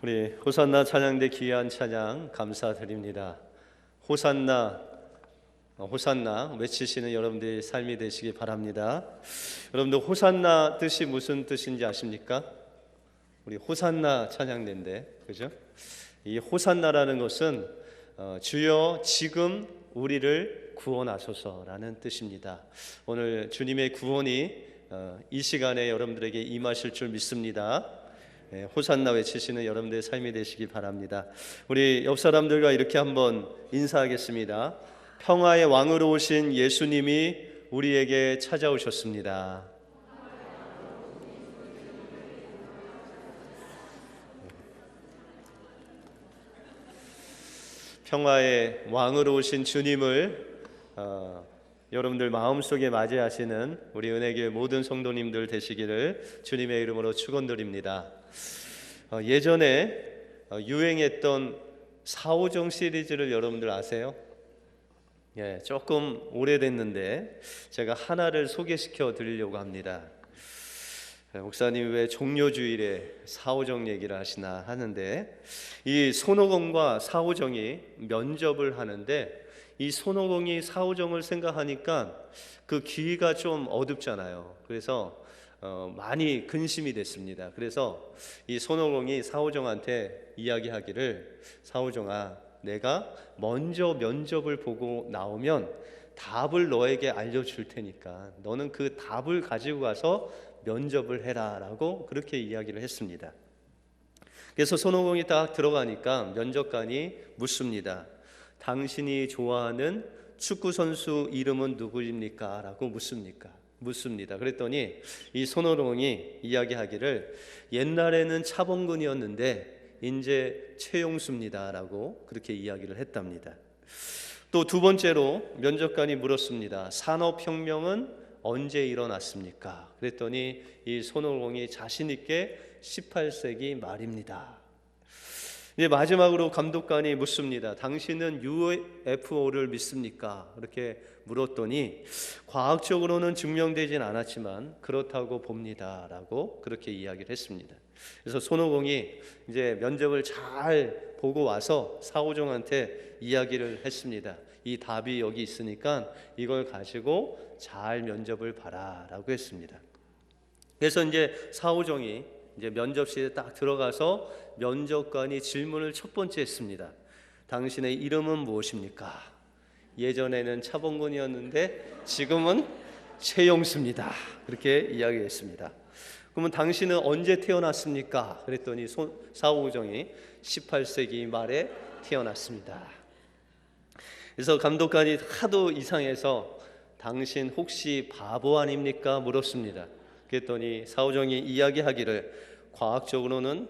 우리 호산나 찬양대 귀한 찬양 감사드립니다. 호산나 호산나 외치시는 여러분들의 삶이 되시기 바랍니다. 여러분들 호산나 뜻이 무슨 뜻인지 아십니까? 우리 호산나 찬양대인데, 그죠? 이 호산나라는 것은 주여 지금 우리를 구원하소서라는 뜻입니다. 오늘 주님의 구원이 이 시간에 여러분들에게 임하실 줄 믿습니다. 호산나 외치시는 여러분들의 삶이 되시기 바랍니다. 우리 옆 사람들과 이렇게 한번 인사하겠습니다. 평화의 왕으로 오신 예수님이 우리에게 찾아오셨습니다. 평화의 왕으로 오신 주님을 여러분들 마음속에 맞이하시는 우리 은혜교회 모든 성도님들 되시기를 주님의 이름으로 축원드립니다. 예전에 유행했던 사오정 시리즈를 여러분들 아세요? 조금 오래됐는데 제가 하나를 소개시켜 드리려고 합니다. 목사님이 왜 종료주일에 사오정 얘기를 하시나 하는데, 이 손오공과 사오정이 면접을 하는데 이 손오공이 사오정을 생각하니까 그 귀가 좀 어둡잖아요. 그래서 많이 근심이 됐습니다. 그래서 이 손오공이 사오정한테 이야기하기를, 사오정아, 내가 먼저 면접을 보고 나오면 답을 너에게 알려줄 테니까 너는 그 답을 가지고 가서 면접을 해라 라고 그렇게 이야기를 했습니다. 그래서 손오공이 딱 들어가니까 면접관이 묻습니다. 당신이 좋아하는 축구선수 이름은 누구입니까? 라고 묻습니다. 그랬더니 이 손오공이 이야기하기를, 옛날에는 차범근이었는데 이제 최용수입니다 라고 그렇게 이야기를 했답니다. 또 두 번째로 면접관이 물었습니다. 산업혁명은 언제 일어났습니까? 그랬더니 이 손오공이 자신 있게 18세기 말입니다. 이제 마지막으로 감독관이 묻습니다. 당신은 UFO를 믿습니까? 이렇게 물었더니 과학적으로는 증명되진 않았지만 그렇다고 봅니다 라고 그렇게 이야기를 했습니다. 그래서 손오공이 이제 면접을 잘 보고 와서 사오정한테 이야기를 했습니다. 이 답이 여기 있으니까 이걸 가지고 잘 면접을 봐라 라고 했습니다. 그래서 이제 사오정이 이제 면접실에 딱 들어가서 면접관이 질문을 첫 번째 했습니다. 당신의 이름은 무엇입니까? 예전에는 차범근이었는데 지금은 최용수입니다. 그렇게 이야기했습니다. 그러면 당신은 언제 태어났습니까? 그랬더니 사오정이 18세기 말에 태어났습니다. 그래서 감독관이 하도 이상해서 당신 혹시 바보 아닙니까? 물었습니다. 그랬더니 사오정이 이야기하기를, 과학적으로는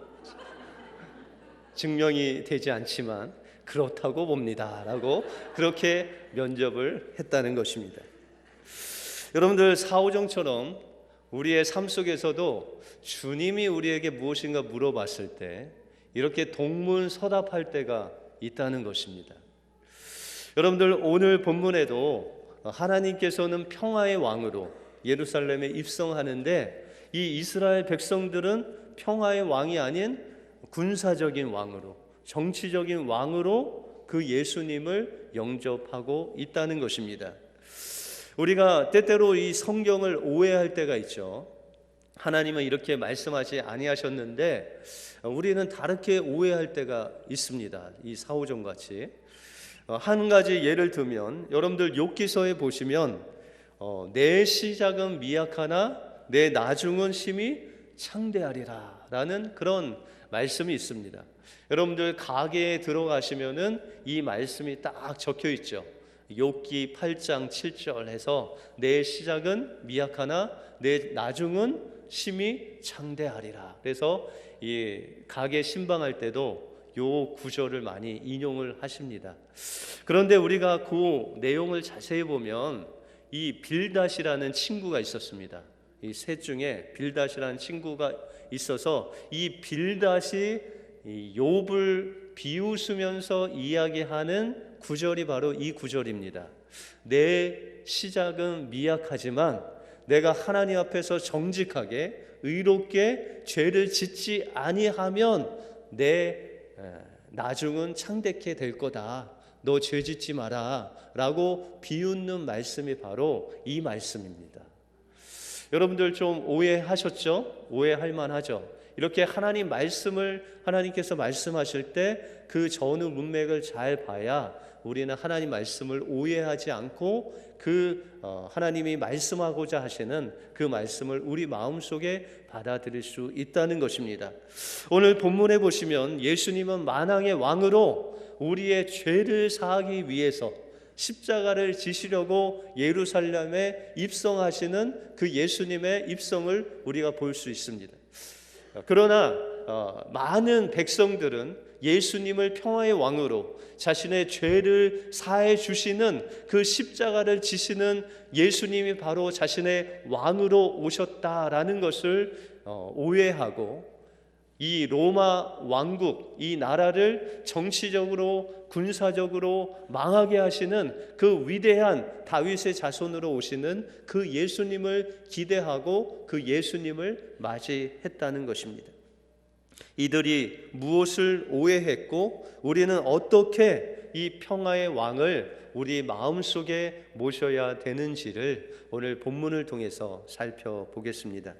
증명이 되지 않지만 그렇다고 봅니다 라고 그렇게 면접을 했다는 것입니다. 여러분들, 사오정처럼 우리의 삶 속에서도 주님이 우리에게 무엇인가 물어봤을 때 이렇게 동문서답할 때가 있다는 것입니다. 여러분들, 오늘 본문에도 하나님께서는 평화의 왕으로 예루살렘에 입성하는데 이 이스라엘 백성들은 평화의 왕이 아닌 군사적인 왕으로, 정치적인 왕으로 그 예수님을 영접하고 있다는 것입니다. 우리가 때때로 이 성경을 오해할 때가 있죠. 하나님은 이렇게 말씀하지 아니하셨는데 우리는 다르게 오해할 때가 있습니다. 이 사오정같이. 한 가지 예를 들면, 여러분들 욥기서에 보시면 내 시작은 미약하나 내 나중은 심히 창대하리라 라는 그런 말씀이 있습니다. 여러분들 가게에 들어가시면은 이 말씀이 딱 적혀 있죠. 욥기 8장 7절 해서 내 시작은 미약하나 내 나중은 심히 창대하리라. 그래서 이 가게 신방할 때도 요 구절을 많이 인용을 하십니다. 그런데 우리가 그 내용을 자세히 보면 이 빌닷이라는 친구가 있었습니다. 이 셋 중에 빌닷이라는 친구가 있어서 이 빌닷이 이 욥을 비웃으면서 이야기하는 구절이 바로 이 구절입니다. 내 시작은 미약하지만 내가 하나님 앞에서 정직하게 의롭게 죄를 짓지 아니하면 내 나중은 창대케 될 거다. 너 죄짓지 마라 라고 비웃는 말씀이 바로 이 말씀입니다. 여러분들 좀 오해하셨죠? 오해할 만하죠? 이렇게 하나님 말씀을 하나님께서 말씀하실 때 그 전후 문맥을 잘 봐야 우리는 하나님 말씀을 오해하지 않고 하나님이 말씀하고자 하시는 그 말씀을 우리 마음속에 받아들일 수 있다는 것입니다. 오늘 본문에 보시면 예수님은 만왕의 왕으로 우리의 죄를 사하기 위해서 십자가를 지시려고 예루살렘에 입성하시는 그 예수님의 입성을 우리가 볼 수 있습니다. 그러나 많은 백성들은 예수님을 평화의 왕으로 자신의 죄를 사해 주시는 그 십자가를 지시는 예수님이 바로 자신의 왕으로 오셨다라는 것을 오해하고 이 로마 왕국, 이 나라를 정치적으로 군사적으로 망하게 하시는 그 위대한 다윗의 자손으로 오시는 그 예수님을 기대하고 그 예수님을 맞이했다는 것입니다. 이들이 무엇을 오해했고 우리는 어떻게 이 평화의 왕을 우리 마음속에 모셔야 되는지를 오늘 본문을 통해서 살펴보겠습니다.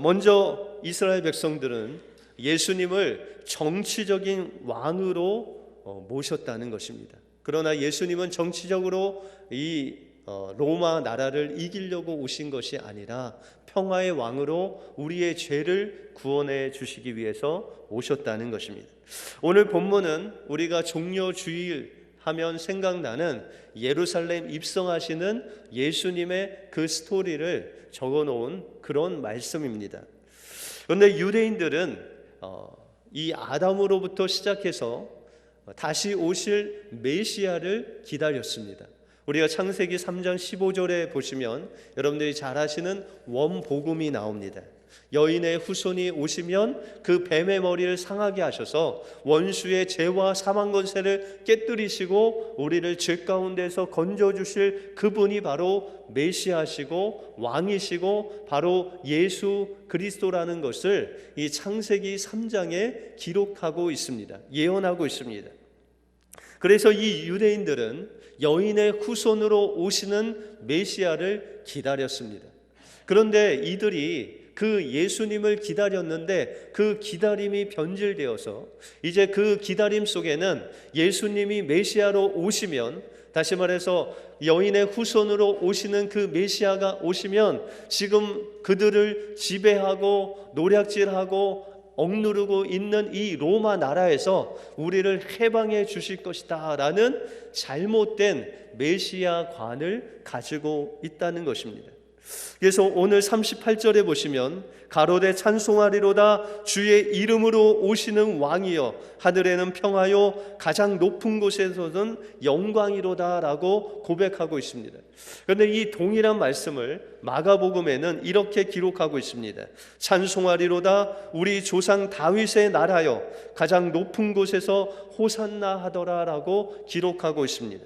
먼저 이스라엘 백성들은 예수님을 정치적인 왕으로 모셨다는 것입니다. 그러나 예수님은 정치적으로 이 로마 나라를 이기려고 오신 것이 아니라 평화의 왕으로 우리의 죄를 구원해 주시기 위해서 오셨다는 것입니다. 오늘 본문은 우리가 종려주일 하면 생각나는 예루살렘 입성하시는 예수님의 그 스토리를 적어놓은 그런 말씀입니다. 그런데 유대인들은 이 아담으로부터 시작해서 다시 오실 메시아를 기다렸습니다. 우리가 창세기 3장 15절에 보시면 여러분들이 잘 아시는 원복음이 나옵니다. 여인의 후손이 오시면 그 뱀의 머리를 상하게 하셔서 원수의 죄와 사망 권세를 깨뜨리시고 우리를 죄 가운데서 건져주실 그분이 바로 메시아시고 왕이시고 바로 예수 그리스도라는 것을 이 창세기 3장에 기록하고 있습니다. 예언하고 있습니다. 그래서 이 유대인들은 여인의 후손으로 오시는 메시아를 기다렸습니다. 그런데 이들이 그 예수님을 기다렸는데 그 기다림이 변질되어서 이제 그 기다림 속에는 예수님이 메시아로 오시면, 다시 말해서 여인의 후손으로 오시는 그 메시아가 오시면 지금 그들을 지배하고 노략질하고 억누르고 있는 이 로마 나라에서 우리를 해방해 주실 것이다 라는 잘못된 메시아관을 가지고 있다는 것입니다. 그래서 오늘 38절에 보시면 가로되 찬송하리로다 주의 이름으로 오시는 왕이여 하늘에는 평화요 가장 높은 곳에서는 영광이로다 라고 고백하고 있습니다. 그런데 이 동일한 말씀을 마가복음에는 이렇게 기록하고 있습니다. 찬송하리로다 우리 조상 다윗의 나라여 가장 높은 곳에서 호산나 하더라 라고 기록하고 있습니다.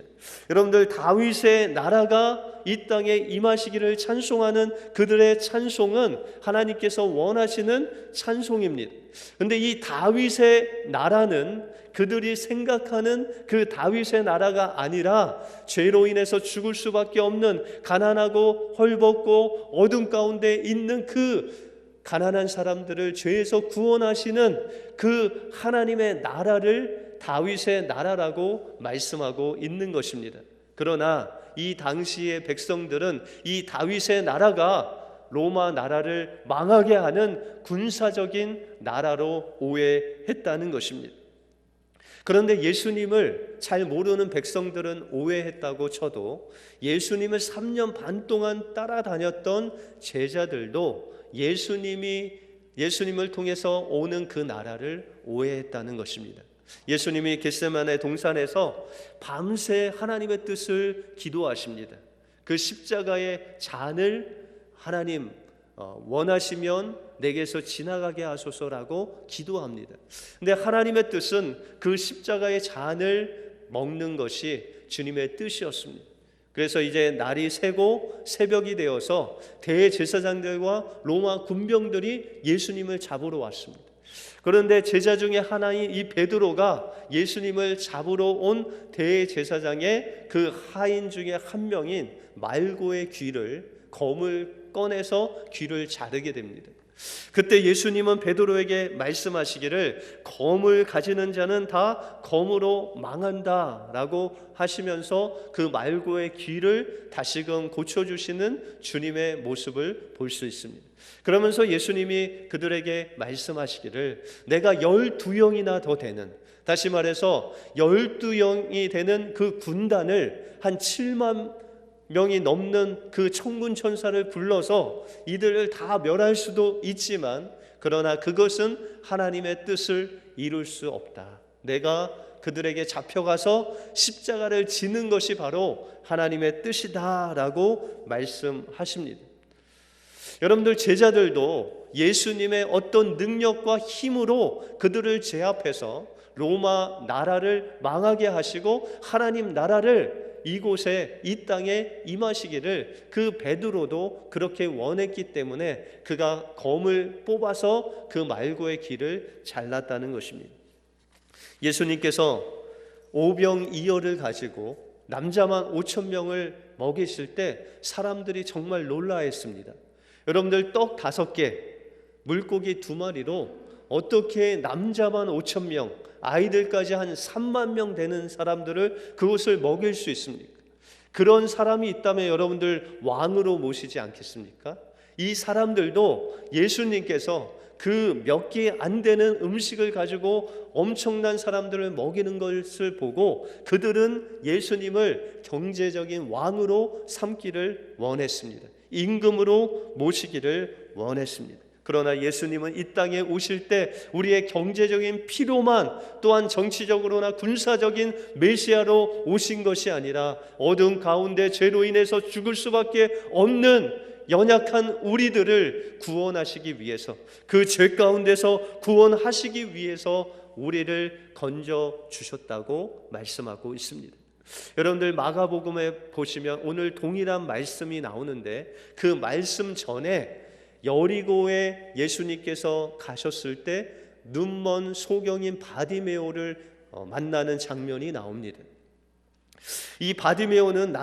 여러분들, 다윗의 나라가 이 땅에 임하시기를 찬송하는 그들의 찬송은 하나님께서 원하시는 찬송입니다. 그런데 이 다윗의 나라는 그들이 생각하는 그 다윗의 나라가 아니라 죄로 인해서 죽을 수밖에 없는 가난하고 헐벗고 어둠 가운데 있는 그 가난한 사람들을 죄에서 구원하시는 그 하나님의 나라를 다윗의 나라라고 말씀하고 있는 것입니다. 그러나 이 당시의 백성들은 이 다윗의 나라가 로마 나라를 망하게 하는 군사적인 나라로 오해했다는 것입니다. 그런데 예수님을 잘 모르는 백성들은 오해했다고 쳐도 예수님을 3년 반 동안 따라다녔던 제자들도 예수님을 통해서 오는 그 나라를 오해했다는 것입니다. 예수님이 겟세마네 동산에서 밤새 하나님의 뜻을 기도하십니다. 그 십자가의 잔을 하나님 원하시면 내게서 지나가게 하소서라고 기도합니다. 근데 하나님의 뜻은 그 십자가의 잔을 먹는 것이 주님의 뜻이었습니다. 그래서 이제 날이 새고 새벽이 되어서 대제사장들과 로마 군병들이 예수님을 잡으러 왔습니다. 그런데 제자 중에 하나인 이 베드로가 예수님을 잡으러 온 대제사장의 그 하인 중에 한 명인 말고의 귀를, 검을 꺼내서 귀를 자르게 됩니다. 그때 예수님은 베드로에게 말씀하시기를 검을 가지는 자는 다 검으로 망한다 라고 하시면서 그 말고의 귀를 다시금 고쳐주시는 주님의 모습을 볼 수 있습니다. 그러면서 예수님이 그들에게 말씀하시기를 내가 12영이나 더 되는, 다시 말해서 12영이 되는 그 군단을 한 7만 명이 넘는 그 천군 천사를 불러서 이들을 다 멸할 수도 있지만 그러나 그것은 하나님의 뜻을 이룰 수 없다. 내가 그들에게 잡혀가서 십자가를 지는 것이 바로 하나님의 뜻이다 라고 말씀하십니다. 여러분들, 제자들도 예수님의 어떤 능력과 힘으로 그들을 제압해서 로마 나라를 망하게 하시고 하나님 나라를 이곳에, 이 땅에 임하시기를 그 베드로도 그렇게 원했기 때문에 그가 검을 뽑아서 그 말고의 귀를 잘랐다는 것입니다. 예수님께서 오병이어를 가지고 남자만 5천 명을 먹이실 때 사람들이 정말 놀라했습니다. 여러분들, 떡 5개, 물고기 2마리로 어떻게 남자만 5천 명, 아이들까지 한 3만 명 되는 사람들을 그것을 먹일 수 있습니까? 그런 사람이 있다면 여러분들 왕으로 모시지 않겠습니까? 이 사람들도 예수님께서 그 몇 개 안 되는 음식을 가지고 엄청난 사람들을 먹이는 것을 보고 그들은 예수님을 경제적인 왕으로 삼기를 원했습니다. 임금으로 모시기를 원했습니다. 그러나 예수님은 이 땅에 오실 때 우리의 경제적인 필요만, 또한 정치적으로나 군사적인 메시아로 오신 것이 아니라 어둠 가운데 죄로 인해서 죽을 수밖에 없는 연약한 우리들을 구원하시기 위해서, 그 죄 가운데서 구원하시기 위해서 우리를 건져 주셨다고 말씀하고 있습니다. 여러분들, 마가복음에 보시면 오늘 동일한 말씀이 나오는데 그 말씀 전에 여리고에 예수님께서 가셨을 때 눈먼 소경인 바디메오를 만나는 장면이 나옵니다. 이 바디메오는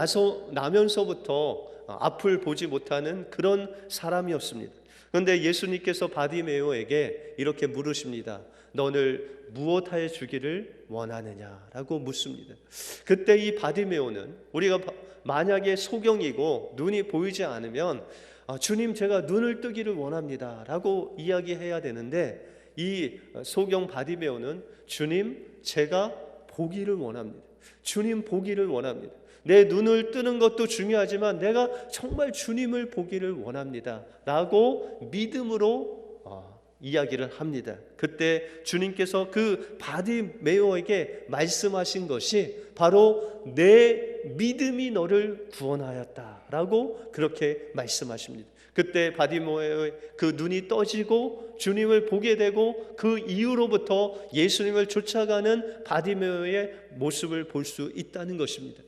나면서부터 앞을 보지 못하는 그런 사람이었습니다. 그런데 예수님께서 바디메오에게 이렇게 물으십니다. 너를 무엇하여 주기를 원하느냐라고 묻습니다. 그때 이 바디메오는, 우리가 만약에 소경이고 눈이 보이지 않으면 주님, 제가 눈을 뜨기를 원합니다 라고 이야기해야 되는데, 이 소경 바디메오는 주님, 제가 보기를 원합니다. 주님, 보기를 원합니다. 내 눈을 뜨는 것도 중요하지만 내가 정말 주님을 보기를 원합니다 라고 믿음으로 이야기를 합니다. 그때 주님께서 그 바디메오에게 말씀하신 것이 바로 내 믿음이 너를 구원하였다라고 그렇게 말씀하십니다. 그때 바디메오의 그 눈이 떠지고 주님을 보게 되고 그 이후로부터 예수님을 쫓아가는 바디메오의 모습을 볼 수 있다는 것입니다.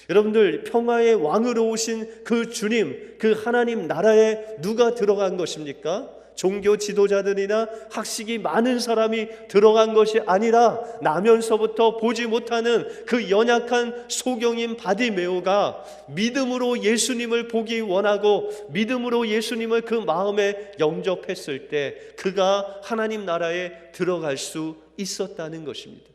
여러분들, 평화의 왕으로 오신 그 주님, 그 하나님 나라에 누가 들어간 것입니까? 종교 지도자들이나 학식이 많은 사람이 들어간 것이 아니라 나면서부터 보지 못하는 그 연약한 소경인 바디메오가 믿음으로 예수님을 보기 원하고 믿음으로 예수님을 그 마음에 영접했을 때 그가 하나님 나라에 들어갈 수 있었다는 것입니다.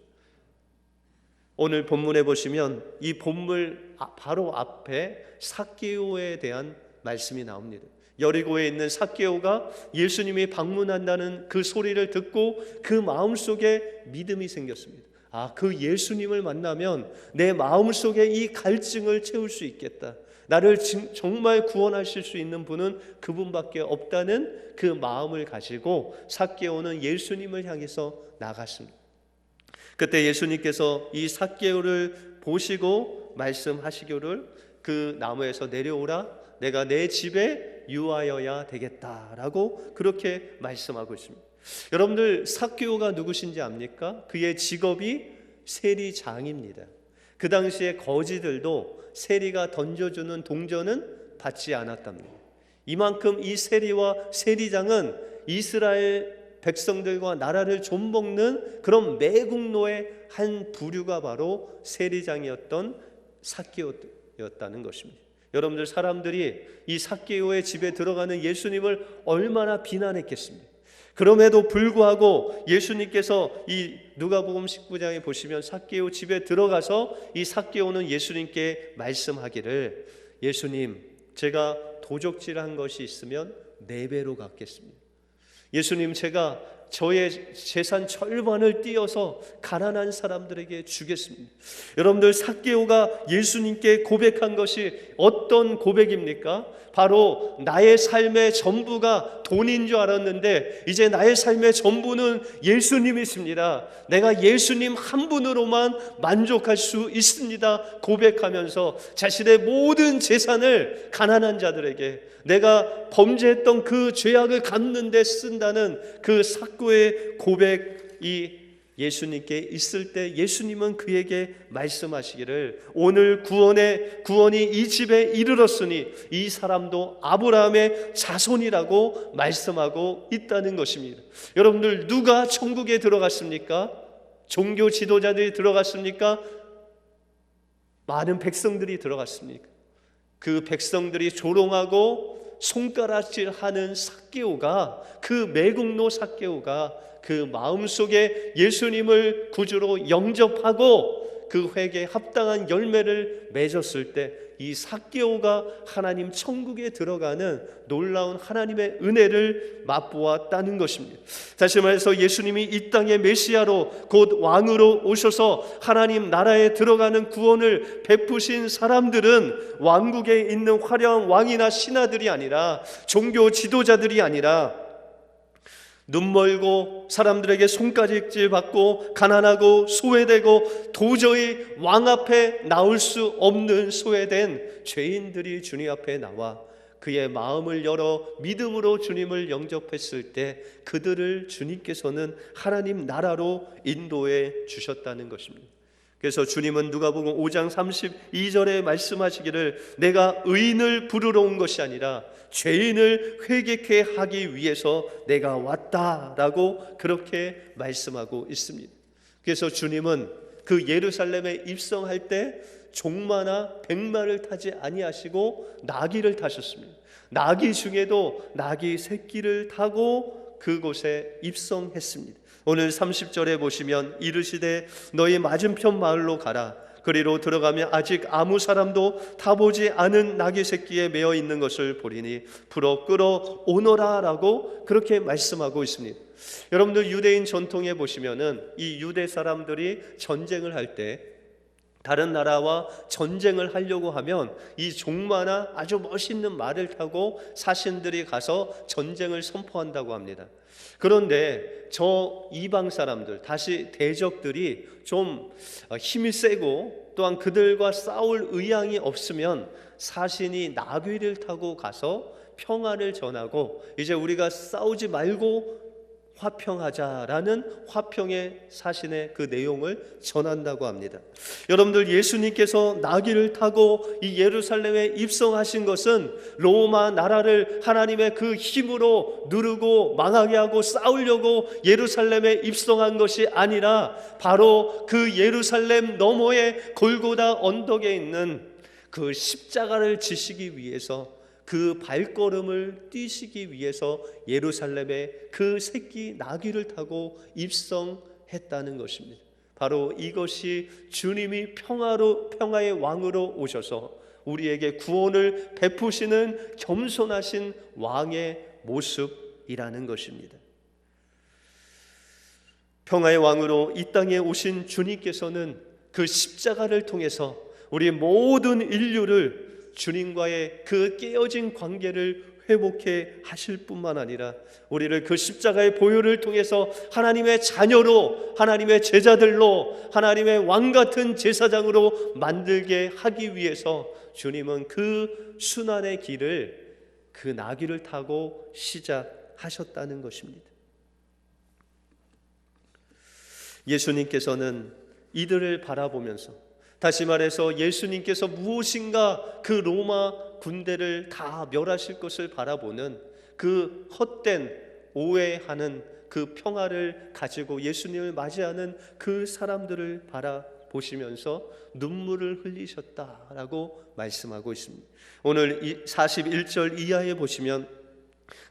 오늘 본문에 보시면 이 본문 바로 앞에 삭개오에 대한 말씀이 나옵니다. 여리고에 있는 삭개오가 예수님이 방문한다는 그 소리를 듣고 그 마음속에 믿음이 생겼습니다. 그 예수님을 만나면 내 마음속에 이 갈증을 채울 수 있겠다. 나를 정말 구원하실 수 있는 분은 그분밖에 없다는 그 마음을 가지고 삭개오는 예수님을 향해서 나갔습니다. 그때 예수님께서 이 삭개오를 보시고 말씀하시기를 그 나무에서 내려오라, 내가 내 집에 유하여야 되겠다라고 그렇게 말씀하고 있습니다. 여러분들, 삭개오가 누구신지 압니까? 그의 직업이 세리장입니다. 그 당시에 거지들도 세리가 던져주는 동전은 받지 않았답니다. 이만큼 이 세리와 세리장은 이스라엘 백성들과 나라를 좀먹는 그런 매국노의 한 부류가 바로 세리장이었던 삭개오였다는 것입니다. 여러분들, 사람들이 이 삭개오의 집에 들어가는 예수님을 얼마나 비난했겠습니까? 그럼에도 불구하고 예수님께서 이 누가복음 19장에 보시면 삭개오 집에 들어가서 이 삭개오는 예수님께 말씀하기를, 예수님, 제가 도적질한 것이 있으면 4배로 갚겠습니다. 예수님, 제가 저의 재산 절반을 띄어서 가난한 사람들에게 주겠습니다. 여러분들, 삭개오가 예수님께 고백한 것이 어떤 고백입니까? 바로 나의 삶의 전부가 돈인 줄 알았는데 이제 나의 삶의 전부는 예수님이십니다. 내가 예수님 한 분으로만 만족할 수 있습니다. 고백하면서 자신의 모든 재산을 가난한 자들에게, 내가 범죄했던 그 죄악을 갚는 데 쓴다는 그 삭개오의 고백이 예수님께 있을 때 예수님은 그에게 말씀하시기를, 오늘 구원이 이 집에 이르렀으니 이 사람도 아브라함의 자손이라고 말씀하고 있다는 것입니다. 여러분들, 누가 천국에 들어갔습니까? 종교 지도자들이 들어갔습니까? 많은 백성들이 들어갔습니까? 그 백성들이 조롱하고 손가락질하는 삭개오가, 그 매국노 삭개오가 그 마음속에 예수님을 구주로 영접하고 그 회개에 합당한 열매를 맺었을 때 이 삭개오가 하나님 천국에 들어가는 놀라운 하나님의 은혜를 맛보았다는 것입니다. 다시 말해서 예수님이 이 땅의 메시아로 곧 왕으로 오셔서 하나님 나라에 들어가는 구원을 베푸신 사람들은 왕국에 있는 화려한 왕이나 신하들이 아니라, 종교 지도자들이 아니라, 눈멀고 사람들에게 손가락질 받고 가난하고 소외되고 도저히 왕 앞에 나올 수 없는 소외된 죄인들이 주님 앞에 나와 그의 마음을 열어 믿음으로 주님을 영접했을 때 그들을 주님께서는 하나님 나라로 인도해 주셨다는 것입니다. 그래서 주님은 누가복음 5장 32절에 말씀하시기를, 내가 의인을 부르러 온 것이 아니라 죄인을 회개케 하기 위해서 내가 왔다라고 그렇게 말씀하고 있습니다. 그래서 주님은 그 예루살렘에 입성할 때 종마나 백마를 타지 아니하시고 나귀를 타셨습니다. 나귀 중에도 나귀 새끼를 타고 그곳에 입성했습니다. 오늘 30절에 보시면, 이르시되 너희 맞은편 마을로 가라. 그리로 들어가면 아직 아무 사람도 타보지 않은 나귀 새끼에 매어 있는 것을 보리니 풀어 끌어 오너라 라고 그렇게 말씀하고 있습니다. 여러분들, 유대인 전통에 보시면은 이 유대 사람들이 전쟁을 할 때, 다른 나라와 전쟁을 하려고 하면 이 종마나 아주 멋있는 말을 타고 사신들이 가서 전쟁을 선포한다고 합니다. 그런데 저 이방 사람들, 다시 대적들이 좀 힘이 세고 또한 그들과 싸울 의향이 없으면 사신이 나귀를 타고 가서 평화를 전하고, 이제 우리가 싸우지 말고 화평하자라는 화평의 사신의 그 내용을 전한다고 합니다. 여러분들, 예수님께서 나귀를 타고 이 예루살렘에 입성하신 것은 로마 나라를 하나님의 그 힘으로 누르고 망하게 하고 싸우려고 예루살렘에 입성한 것이 아니라 바로 그 예루살렘 너머의 골고다 언덕에 있는 그 십자가를 지시기 위해서, 그 발걸음을 뛰시기 위해서 예루살렘에 그 새끼 나귀를 타고 입성했다는 것입니다. 바로 이것이 주님이 평화의 왕으로 오셔서 우리에게 구원을 베푸시는 겸손하신 왕의 모습이라는 것입니다. 평화의 왕으로 이 땅에 오신 주님께서는 그 십자가를 통해서 우리 모든 인류를 주님과의 그 깨어진 관계를 회복해 하실 뿐만 아니라 우리를 그 십자가의 보혈을 통해서 하나님의 자녀로, 하나님의 제자들로, 하나님의 왕 같은 제사장으로 만들게 하기 위해서 주님은 그 순환의 길을, 그 나귀를 타고 시작하셨다는 것입니다. 예수님께서는 이들을 바라보면서, 다시 말해서 예수님께서 무엇인가 그 로마 군대를 다 멸하실 것을 바라보는 그 헛된 오해하는 그 평화를 가지고 예수님을 맞이하는 그 사람들을 바라보시면서 눈물을 흘리셨다라고 말씀하고 있습니다. 오늘 41절 이하에 보시면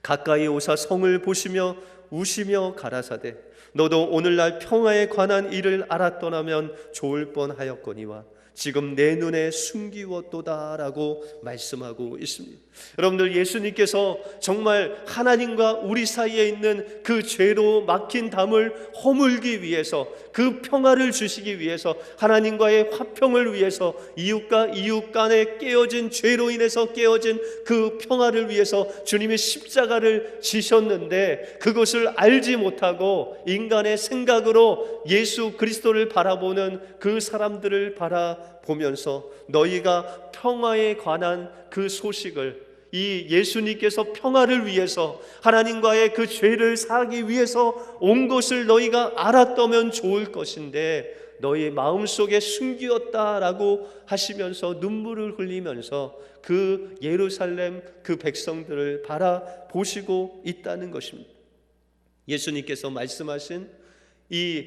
가까이 오사 성을 보시며 우시며 가라사대 너도 오늘날 평화에 관한 일을 알았더라면 좋을 뻔하였거니와 지금 내 눈에 숨기웠도다라고 말씀하고 있습니다. 여러분들, 예수님께서 정말 하나님과 우리 사이에 있는 그 죄로 막힌 담을 허물기 위해서, 그 평화를 주시기 위해서, 하나님과의 화평을 위해서, 이웃과 이웃 간에 깨어진 죄로 인해서 깨어진 그 평화를 위해서 주님이 십자가를 지셨는데, 그것을 알지 못하고 인간의 생각으로 예수 그리스도를 바라보는 그 사람들을 바라보면서 너희가 평화에 관한 그 소식을, 이 예수님께서 평화를 위해서, 하나님과의 그 죄를 사하기 위해서 온 것을 너희가 알았다면 좋을 것인데 너희 마음속에 숨기었다라고 하시면서 눈물을 흘리면서 그 예루살렘 그 백성들을 바라보시고 있다는 것입니다. 예수님께서 말씀하신 이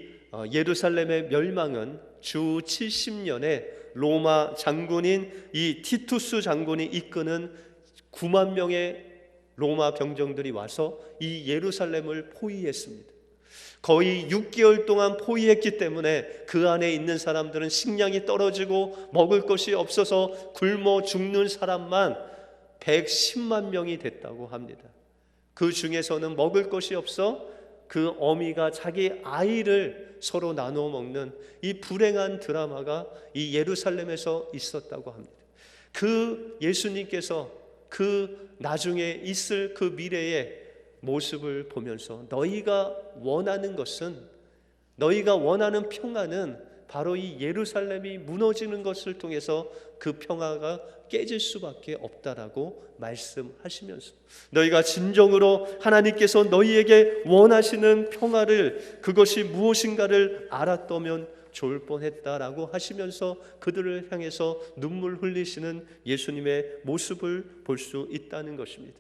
예루살렘의 멸망은 주 70년에 로마 장군인 이 티투스 장군이 이끄는 9만 명의 로마 병정들이 와서 이 예루살렘을 포위했습니다. 거의 6개월 동안 포위했기 때문에 그 안에 있는 사람들은 식량이 떨어지고 먹을 것이 없어서 굶어 죽는 사람만 110만 명이 됐다고 합니다. 그 중에서는 먹을 것이 없어 그 어미가 자기 아이를 서로 나누어 먹는 이 불행한 드라마가 이 예루살렘에서 있었다고 합니다. 그 예수님께서 그 나중에 있을 그 미래의 모습을 보면서 너희가 원하는 것은, 너희가 원하는 평화는 바로 이 예루살렘이 무너지는 것을 통해서 그 평화가 깨질 수밖에 없다라고 말씀하시면서 너희가 진정으로 하나님께서 너희에게 원하시는 평화를, 그것이 무엇인가를 알았다면 좋을 뻔했다라고 하시면서 그들을 향해서 눈물 흘리시는 예수님의 모습을 볼 수 있다는 것입니다.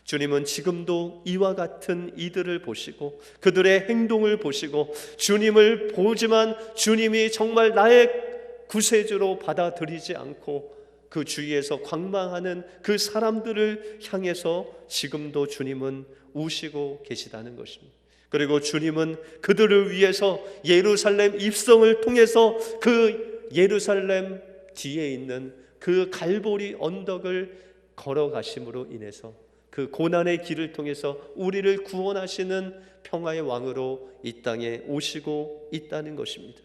주님은 지금도 이와 같은 이들을 보시고 그들의 행동을 보시고 주님을 보지만 주님이 정말 나의 구세주로 받아들이지 않고 그 주위에서 관망하는 그 사람들을 향해서 지금도 주님은 우시고 계시다는 것입니다. 그리고 주님은 그들을 위해서 예루살렘 입성을 통해서 그 예루살렘 뒤에 있는 그 갈보리 언덕을 걸어가심으로 인해서 그 고난의 길을 통해서 우리를 구원하시는 평화의 왕으로 이 땅에 오시고 있다는 것입니다.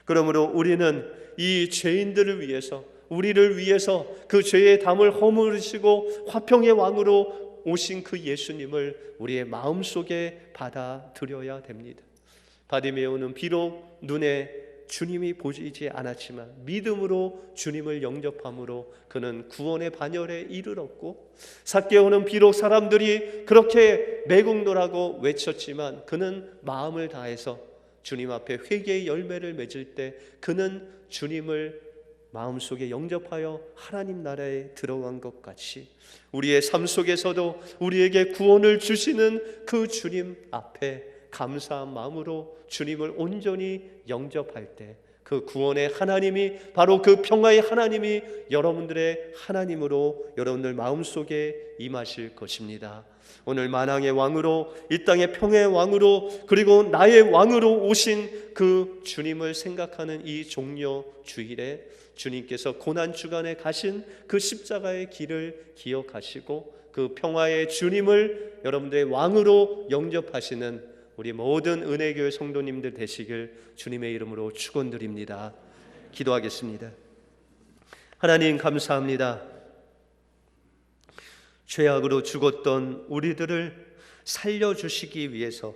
그러므로 우리는 이 죄인들을 위해서, 우리를 위해서 그 죄의 담을 허물으시고 화평의 왕으로 오신 그 예수님을 우리의 마음속에 받아들여야 됩니다. 바디메오는 비록 눈에 주님이 보이지 않았지만 믿음으로 주님을 영접함으로 그는 구원의 반열에 이르렀고, 삭개오는 비록 사람들이 그렇게 매국노라고 외쳤지만 그는 마음을 다해서 주님 앞에 회개의 열매를 맺을 때 그는 주님을 마음속에 영접하여 하나님 나라에 들어간 것 같이 우리의 삶 속에서도 우리에게 구원을 주시는 그 주님 앞에 감사한 마음으로 주님을 온전히 영접할 때 그 구원의 하나님이, 바로 그 평화의 하나님이 여러분들의 하나님으로 여러분들 마음속에 임하실 것입니다. 오늘 만왕의 왕으로, 이 땅의 평화의 왕으로, 그리고 나의 왕으로 오신 그 주님을 생각하는 이 종려 주일에 주님께서 고난주간에 가신 그 십자가의 길을 기억하시고 그 평화의 주님을 여러분들의 왕으로 영접하시는 우리 모든 은혜교회 성도님들 되시길 주님의 이름으로 축원드립니다. 기도하겠습니다. 하나님 감사합니다. 죄악으로 죽었던 우리들을 살려주시기 위해서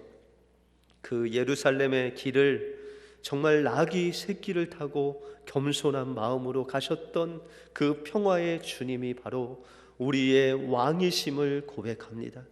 그 예루살렘의 길을 정말 나귀 새끼를 타고 겸손한 마음으로 가셨던 그 평화의 주님이 바로 우리의 왕이심을 고백합니다.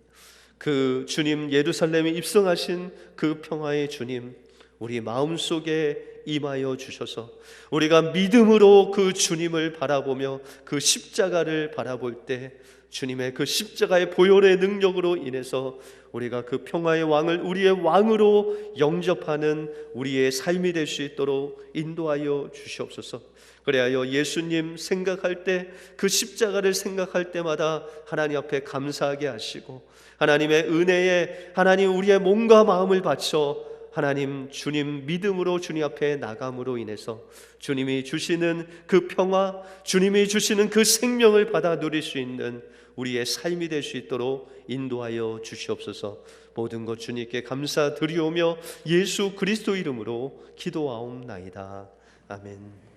그 주님, 예루살렘에 입성하신 그 평화의 주님, 우리 마음속에 임하여 주셔서 우리가 믿음으로 그 주님을 바라보며 그 십자가를 바라볼 때 주님의 그 십자가의 보혈의 능력으로 인해서 우리가 그 평화의 왕을 우리의 왕으로 영접하는 우리의 삶이 될 수 있도록 인도하여 주시옵소서. 그래야 예수님 생각할 때, 그 십자가를 생각할 때마다 하나님 앞에 감사하게 하시고, 하나님의 은혜에 하나님 우리의 몸과 마음을 바쳐 하나님 주님 믿음으로 주님 앞에 나감으로 인해서 주님이 주시는 그 평화, 주님이 주시는 그 생명을 받아 누릴 수 있는 우리의 삶이 될 수 있도록 인도하여 주시옵소서. 모든 것 주님께 감사드리오며 예수 그리스도 이름으로 기도하옵나이다. 아멘.